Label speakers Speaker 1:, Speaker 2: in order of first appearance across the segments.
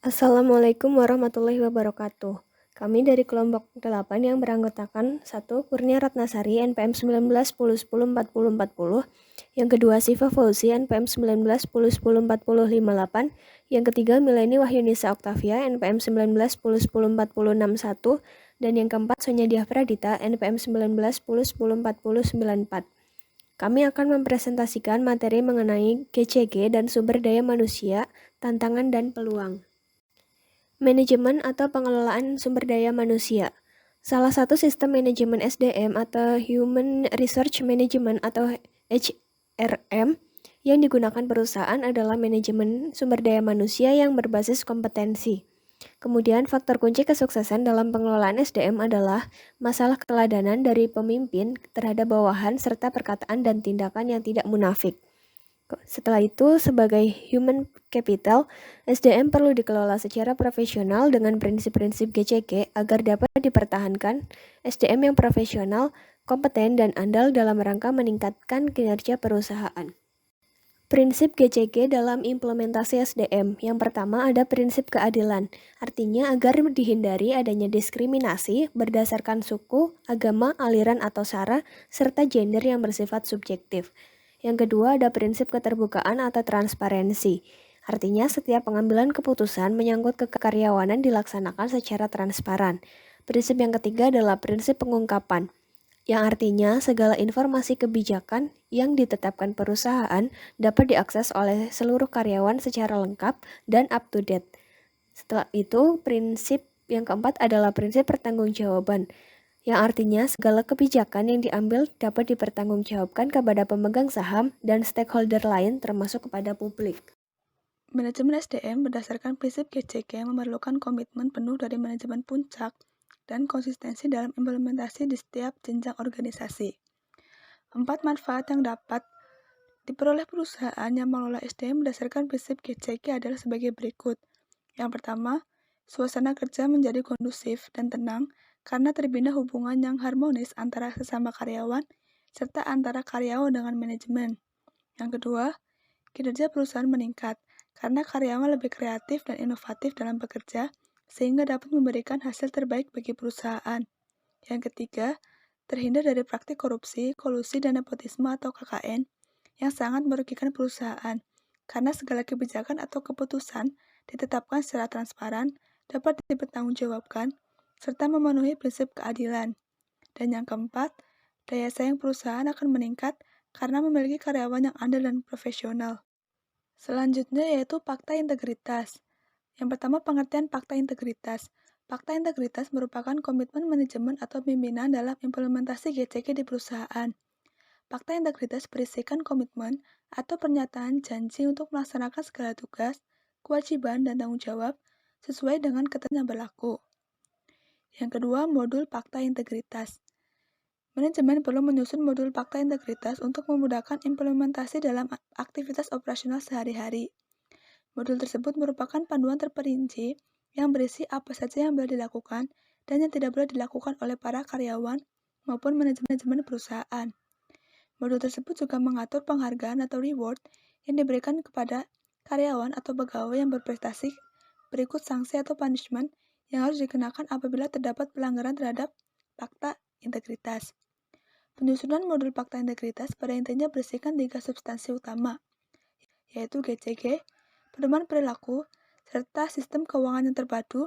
Speaker 1: Assalamualaikum warahmatullahi wabarakatuh. Kami dari kelompok 8 yang beranggotakan 1. Kurnia Ratnasari NPM 19 10 10 40 40, yang kedua Siva Fauzi NPM 19 10 10 40 58, yang ketiga Mileni Wahyunisa Oktavia NPM 19 10 10 40 61, dan yang keempat Sonya Diah Pradita NPM 19 10 10 40 94. Kami akan mempresentasikan materi mengenai GCG dan sumber daya manusia, tantangan dan peluang. Manajemen atau pengelolaan sumber daya manusia. Salah satu sistem manajemen SDM atau Human Resource Management atau HRM yang digunakan perusahaan adalah manajemen sumber daya manusia yang berbasis kompetensi. Kemudian faktor kunci kesuksesan dalam pengelolaan SDM adalah masalah keteladanan dari pemimpin terhadap bawahan serta perkataan dan tindakan yang tidak munafik. Setelah itu, sebagai human capital, SDM perlu dikelola secara profesional dengan prinsip-prinsip GCG agar dapat dipertahankan SDM yang profesional, kompeten, dan andal dalam rangka meningkatkan kinerja perusahaan. Prinsip GCG dalam implementasi SDM. Yang pertama ada prinsip keadilan, artinya agar dihindari adanya diskriminasi berdasarkan suku, agama, aliran atau sara, serta gender yang bersifat subjektif. Yang kedua ada prinsip keterbukaan atau transparansi, artinya setiap pengambilan keputusan menyangkut kekaryawanan dilaksanakan secara transparan. Prinsip yang ketiga adalah prinsip pengungkapan, yang artinya segala informasi kebijakan yang ditetapkan perusahaan dapat diakses oleh seluruh karyawan secara lengkap dan up to date. Setelah itu, prinsip yang keempat adalah prinsip pertanggungjawaban, yang artinya segala kebijakan yang diambil dapat dipertanggungjawabkan kepada pemegang saham dan stakeholder lain termasuk kepada publik.
Speaker 2: Manajemen SDM berdasarkan prinsip GCG memerlukan komitmen penuh dari manajemen puncak dan konsistensi dalam implementasi di setiap jenjang organisasi. 4 manfaat yang dapat diperoleh perusahaan yang mengelola SDM berdasarkan prinsip GCG adalah sebagai berikut. Yang pertama, suasana kerja menjadi kondusif dan tenang karena terbina hubungan yang harmonis antara sesama karyawan serta antara karyawan dengan manajemen. Yang kedua, kinerja perusahaan meningkat karena karyawan lebih kreatif dan inovatif dalam bekerja sehingga dapat memberikan hasil terbaik bagi perusahaan. Yang ketiga, terhindar dari praktik korupsi, kolusi, dan nepotisme atau KKN yang sangat merugikan perusahaan karena segala kebijakan atau keputusan ditetapkan secara transparan, dapat dipertanggungjawabkan, serta memenuhi prinsip keadilan. Dan yang keempat, daya saing perusahaan akan meningkat karena memiliki karyawan yang andal dan profesional. Selanjutnya yaitu fakta integritas. Yang pertama pengertian fakta integritas. Fakta integritas merupakan komitmen manajemen atau pimpinan dalam implementasi GCG di perusahaan. Fakta integritas berisikan komitmen atau pernyataan janji untuk melaksanakan segala tugas, kewajiban, dan tanggung jawab sesuai dengan ketentuan yang berlaku. Yang kedua, modul fakta integritas. Manajemen perlu menyusun modul fakta integritas untuk memudahkan implementasi dalam aktivitas operasional sehari-hari. Modul tersebut merupakan panduan terperinci yang berisi apa saja yang boleh dilakukan dan yang tidak boleh dilakukan oleh para karyawan maupun manajemen perusahaan. Modul tersebut juga mengatur penghargaan atau reward yang diberikan kepada karyawan atau pegawai yang berprestasi berikut sanksi atau punishment yang harus dikenakan apabila terdapat pelanggaran terhadap fakta integritas. Penyusunan modul fakta integritas pada intinya berisikan 3 substansi utama, yaitu GCG, pedoman perilaku, serta sistem keuangan yang terpadu.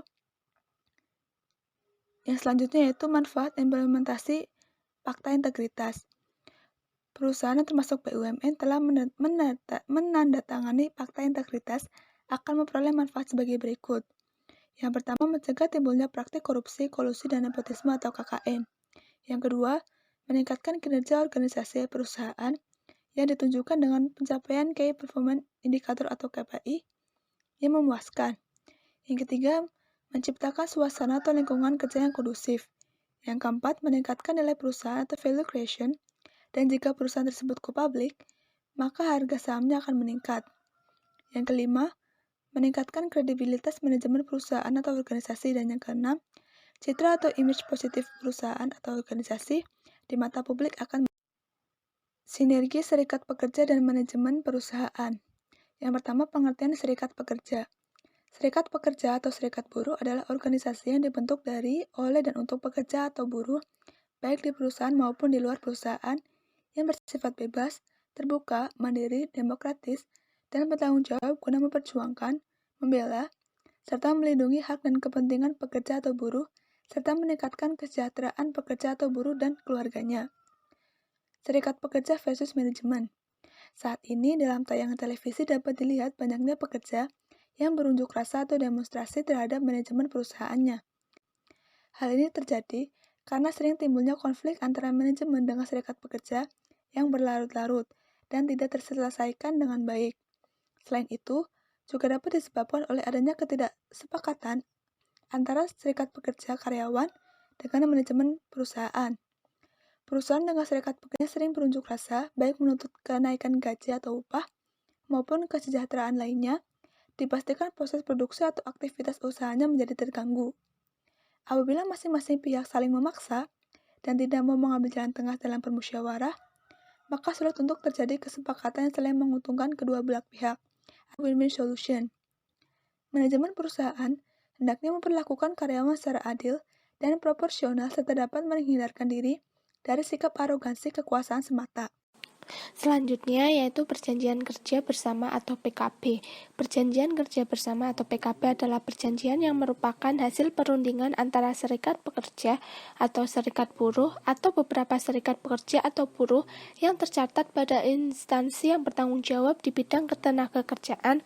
Speaker 2: Yang selanjutnya yaitu manfaat implementasi fakta integritas. Perusahaan yang termasuk BUMN telah menandatangani fakta integritas akan memperoleh manfaat sebagai berikut. Yang pertama, mencegah timbulnya praktik korupsi, kolusi, dan nepotisme atau KKN. Yang kedua, meningkatkan kinerja organisasi perusahaan yang ditunjukkan dengan pencapaian Key Performance Indicator atau KPI yang memuaskan. Yang ketiga, menciptakan suasana atau lingkungan kerja yang kondusif. Yang keempat, meningkatkan nilai perusahaan atau value creation, dan jika perusahaan tersebut go public, maka harga sahamnya akan meningkat. Yang kelima, meningkatkan kredibilitas manajemen perusahaan atau organisasi. Dan yang keenam, citra atau image positif perusahaan atau organisasi di mata publik akan sinergi serikat pekerja dan manajemen perusahaan. Yang pertama, pengertian serikat pekerja. Serikat pekerja atau serikat buruh adalah organisasi yang dibentuk dari, oleh, dan untuk pekerja atau buruh, baik di perusahaan maupun di luar perusahaan, yang bersifat bebas, terbuka, mandiri, demokratis, dan bertanggung jawab guna memperjuangkan, membela, serta melindungi hak dan kepentingan pekerja atau buruh, serta meningkatkan kesejahteraan pekerja atau buruh dan keluarganya. Serikat pekerja versus manajemen. Saat ini dalam tayangan televisi dapat dilihat banyaknya pekerja yang berunjuk rasa atau demonstrasi terhadap manajemen perusahaannya. Hal ini terjadi karena sering timbulnya konflik antara manajemen dengan serikat pekerja yang berlarut-larut dan tidak terselesaikan dengan baik. Selain itu, juga dapat disebabkan oleh adanya ketidaksepakatan antara serikat pekerja karyawan dengan manajemen perusahaan. Perusahaan dengan serikat pekerja sering berunjuk rasa, baik menuntut kenaikan gaji atau upah, maupun kesejahteraan lainnya, dipastikan proses produksi atau aktivitas usahanya menjadi terganggu. Apabila masing-masing pihak saling memaksa dan tidak mau mengambil jalan tengah dalam permusyawarah, maka sulit untuk terjadi kesepakatan yang saling menguntungkan kedua belah pihak, win-win solution. Manajemen perusahaan hendaknya memperlakukan karyawan secara adil dan proporsional serta dapat menghindarkan diri dari sikap arogansi kekuasaan semata.
Speaker 1: Selanjutnya yaitu perjanjian kerja bersama atau PKB. Perjanjian kerja bersama atau PKB adalah perjanjian yang merupakan hasil perundingan antara serikat pekerja atau serikat buruh atau beberapa serikat pekerja atau buruh yang tercatat pada instansi yang bertanggung jawab di bidang ketenagakerjaan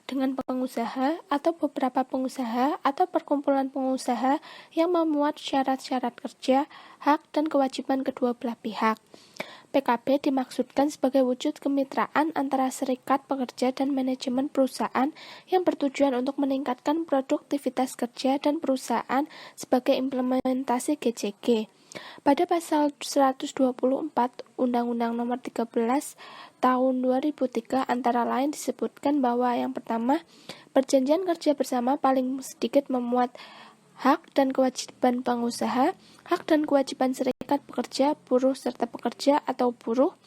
Speaker 1: dengan pengusaha atau beberapa pengusaha atau perkumpulan pengusaha yang memuat syarat-syarat kerja, hak, dan kewajiban kedua belah pihak. PKB dimaksudkan sebagai wujud kemitraan antara serikat pekerja dan manajemen perusahaan yang bertujuan untuk meningkatkan produktivitas kerja dan perusahaan sebagai implementasi GCG. Pada pasal 124 Undang-Undang Nomor 13 Tahun 2003 antara lain disebutkan bahwa yang pertama, perjanjian kerja bersama paling sedikit memuat hak dan kewajiban pengusaha, hak dan kewajiban serikat pekerja, buruh serta pekerja atau buruh,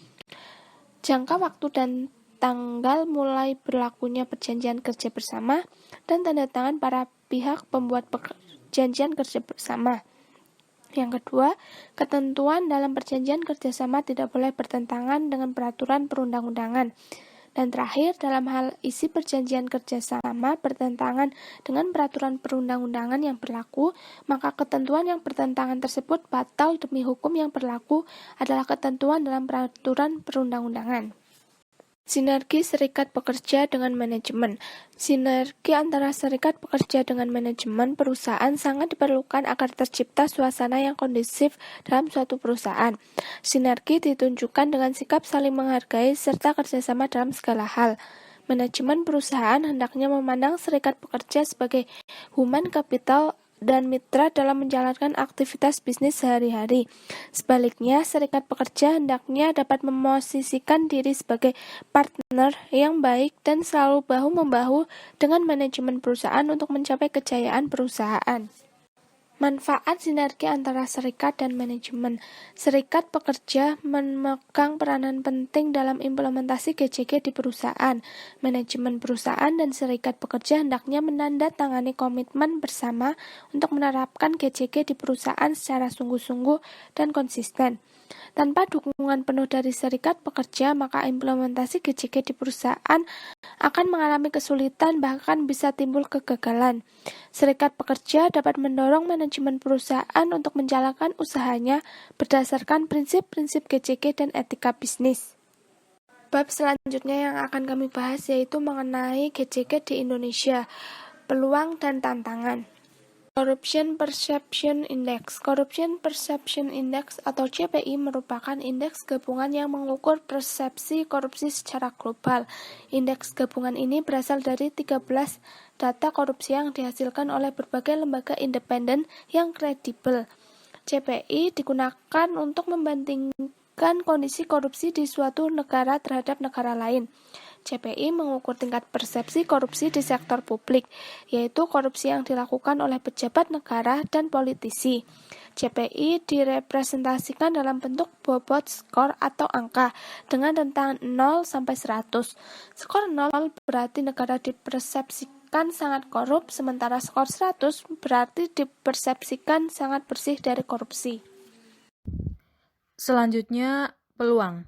Speaker 1: jangka waktu dan tanggal mulai berlakunya perjanjian kerja bersama, dan tanda tangan para pihak pembuat perjanjian kerja bersama. Yang kedua, ketentuan dalam perjanjian kerjasama tidak boleh bertentangan dengan peraturan perundang-undangan. Dan terakhir, dalam hal isi perjanjian kerjasama bertentangan dengan peraturan perundang-undangan yang berlaku, maka ketentuan yang bertentangan tersebut batal demi hukum yang berlaku adalah ketentuan dalam peraturan perundang-undangan. Sinergi serikat pekerja dengan manajemen. Sinergi antara serikat pekerja dengan manajemen perusahaan sangat diperlukan agar tercipta suasana yang kondusif dalam suatu perusahaan. Sinergi ditunjukkan dengan sikap saling menghargai serta kerjasama dalam segala hal. Manajemen perusahaan hendaknya memandang serikat pekerja sebagai human capital dan mitra dalam menjalankan aktivitas bisnis sehari-hari. Sebaliknya, serikat pekerja hendaknya dapat memosisikan diri sebagai partner yang baik dan selalu bahu-membahu dengan manajemen perusahaan untuk mencapai kejayaan perusahaan. Manfaat sinergi antara serikat dan manajemen. Serikat pekerja memegang peranan penting dalam implementasi GCG di perusahaan. Manajemen perusahaan dan serikat pekerja hendaknya menandatangani komitmen bersama untuk menerapkan GCG di perusahaan secara sungguh-sungguh dan konsisten. Tanpa dukungan penuh dari serikat pekerja, maka implementasi GCG di perusahaan akan mengalami kesulitan, bahkan bisa timbul kegagalan. Serikat pekerja dapat mendorong manajemen perusahaan untuk menjalankan usahanya berdasarkan prinsip-prinsip GCG dan etika bisnis. Bab selanjutnya yang akan kami bahas yaitu mengenai GCG di Indonesia, peluang dan tantangan. Corruption Perception Index. Corruption Perception Index atau CPI merupakan indeks gabungan yang mengukur persepsi korupsi secara global. Indeks gabungan ini berasal dari 13 data korupsi yang dihasilkan oleh berbagai lembaga independen yang kredibel. CPI digunakan untuk membandingkan kondisi korupsi di suatu negara terhadap negara lain. CPI mengukur tingkat persepsi korupsi di sektor publik, yaitu korupsi yang dilakukan oleh pejabat negara dan politisi. CPI direpresentasikan dalam bentuk bobot skor atau angka dengan rentang 0 sampai 100. Skor 0 berarti negara dipersepsikan
Speaker 3: dipersepsikan sangat korup, sementara skor 100 berarti dipersepsikan sangat bersih dari korupsi.
Speaker 4: Selanjutnya, peluang.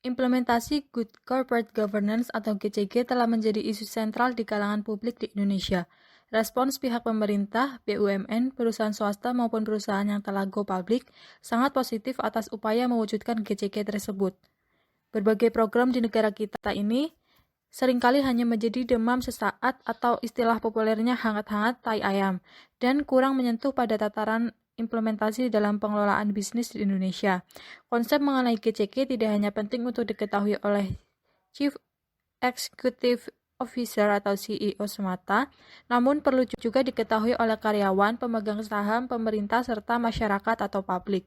Speaker 4: Implementasi Good Corporate Governance atau GCG telah menjadi isu sentral di kalangan publik di Indonesia. Respons pihak pemerintah, BUMN, perusahaan swasta maupun perusahaan yang telah go public sangat positif atas upaya mewujudkan GCG tersebut. Berbagai program di negara kita ini seringkali hanya menjadi demam sesaat atau istilah populernya hangat-hangat tai ayam dan kurang menyentuh pada tataran implementasi dalam pengelolaan bisnis di Indonesia. Konsep mengenai GCG tidak hanya penting untuk diketahui oleh Chief Executive Officer atau CEO semata, namun perlu juga diketahui oleh karyawan, pemegang saham, pemerintah, serta masyarakat atau publik.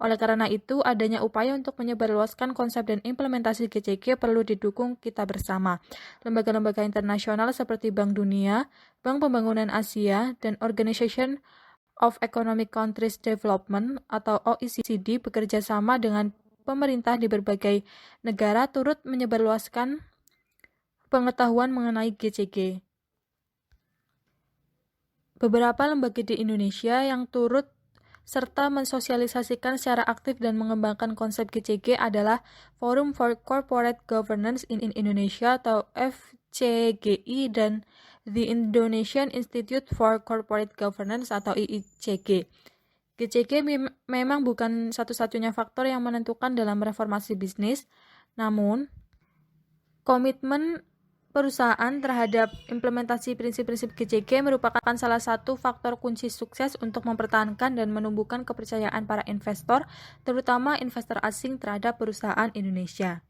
Speaker 4: Oleh karena itu, adanya upaya untuk menyebarluaskan konsep dan implementasi GCG perlu didukung kita bersama. Lembaga-lembaga internasional seperti Bank Dunia, Bank Pembangunan Asia, dan Organization of Economic Countries Development atau OECD bekerja sama dengan pemerintah di berbagai negara turut menyebarluaskan pengetahuan mengenai GCG. Beberapa lembaga di Indonesia yang turut serta mensosialisasikan secara aktif dan mengembangkan konsep GCG adalah Forum for Corporate Governance in Indonesia atau FCGI dan The Indonesian Institute for Corporate Governance atau IICG. GCG memang bukan satu-satunya faktor yang menentukan dalam reformasi bisnis, namun komitmen perusahaan terhadap implementasi prinsip-prinsip GCG merupakan salah satu faktor kunci sukses untuk mempertahankan dan menumbuhkan kepercayaan para investor, terutama investor asing terhadap perusahaan Indonesia.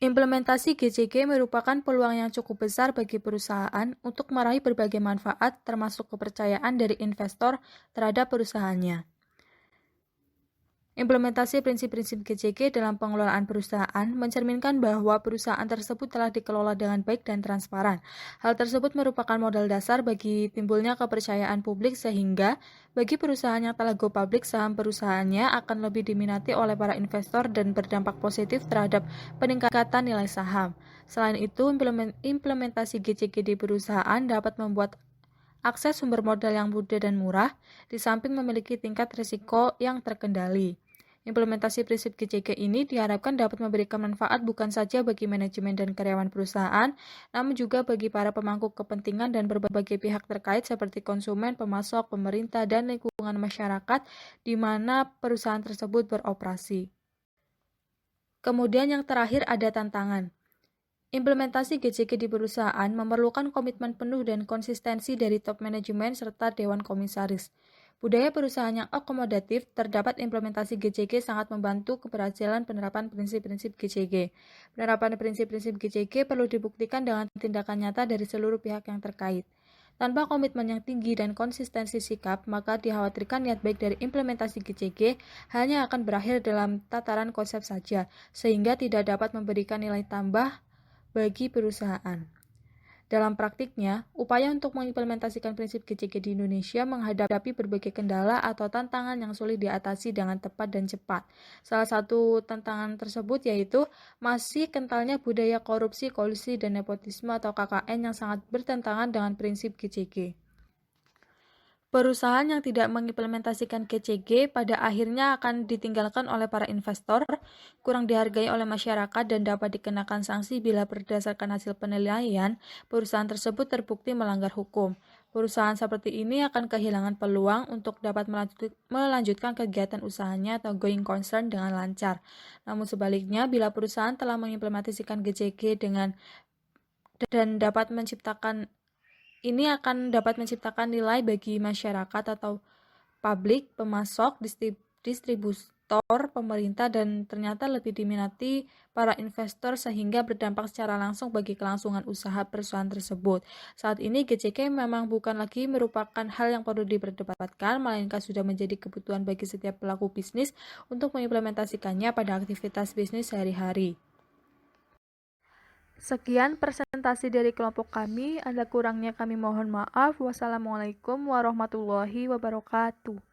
Speaker 4: Implementasi GCG merupakan peluang yang cukup besar bagi perusahaan untuk meraih berbagai manfaat, termasuk kepercayaan dari investor terhadap perusahaannya. Implementasi prinsip-prinsip GCG dalam pengelolaan perusahaan mencerminkan bahwa perusahaan tersebut telah dikelola dengan baik dan transparan. Hal tersebut merupakan modal dasar bagi timbulnya kepercayaan publik sehingga bagi perusahaan yang telah go public, saham perusahaannya akan lebih diminati oleh para investor dan berdampak positif terhadap peningkatan nilai saham. Selain itu, implementasi GCG di perusahaan dapat membuat akses sumber modal yang mudah dan murah, di samping memiliki tingkat risiko yang terkendali. Implementasi prinsip GCG ini diharapkan dapat memberikan manfaat bukan saja bagi manajemen dan karyawan perusahaan, namun juga bagi para pemangku kepentingan dan berbagai pihak terkait seperti konsumen, pemasok, pemerintah, dan lingkungan masyarakat di mana perusahaan tersebut beroperasi. Kemudian yang terakhir ada tantangan. Implementasi GCG di perusahaan memerlukan komitmen penuh dan konsistensi dari top manajemen serta dewan komisaris. Budaya perusahaan yang akomodatif terdapat implementasi GCG sangat membantu keberhasilan penerapan prinsip-prinsip GCG. Penerapan prinsip-prinsip GCG perlu dibuktikan dengan tindakan nyata dari seluruh pihak yang terkait. Tanpa komitmen yang tinggi dan konsistensi sikap, maka dikhawatirkan niat baik dari implementasi GCG hanya akan berakhir dalam tataran konsep saja, sehingga tidak dapat memberikan nilai tambah bagi perusahaan. Dalam praktiknya, upaya untuk mengimplementasikan prinsip GCG di Indonesia menghadapi berbagai kendala atau tantangan yang sulit diatasi dengan tepat dan cepat. Salah satu tantangan tersebut yaitu masih kentalnya budaya korupsi, kolusi, dan nepotisme atau KKN yang sangat bertentangan dengan prinsip GCG. Perusahaan yang tidak mengimplementasikan GCG pada akhirnya akan ditinggalkan oleh para investor, kurang dihargai oleh masyarakat, dan dapat dikenakan sanksi bila berdasarkan hasil penilaian perusahaan tersebut terbukti melanggar hukum. Perusahaan seperti ini akan kehilangan peluang untuk dapat melanjutkan kegiatan usahanya atau going concern dengan lancar. Namun sebaliknya, bila perusahaan telah mengimplementasikan GCG ini akan dapat menciptakan nilai bagi masyarakat atau publik, pemasok, distributor, pemerintah, dan ternyata lebih diminati para investor sehingga berdampak secara langsung bagi kelangsungan usaha perusahaan tersebut. Saat ini GCG memang bukan lagi merupakan hal yang perlu diperdebatkan, melainkan sudah menjadi kebutuhan bagi setiap pelaku bisnis untuk mengimplementasikannya pada aktivitas bisnis sehari-hari. Sekian presentasi dari kelompok kami. Ada kurangnya kami mohon maaf. Wassalamualaikum warahmatullahi wabarakatuh.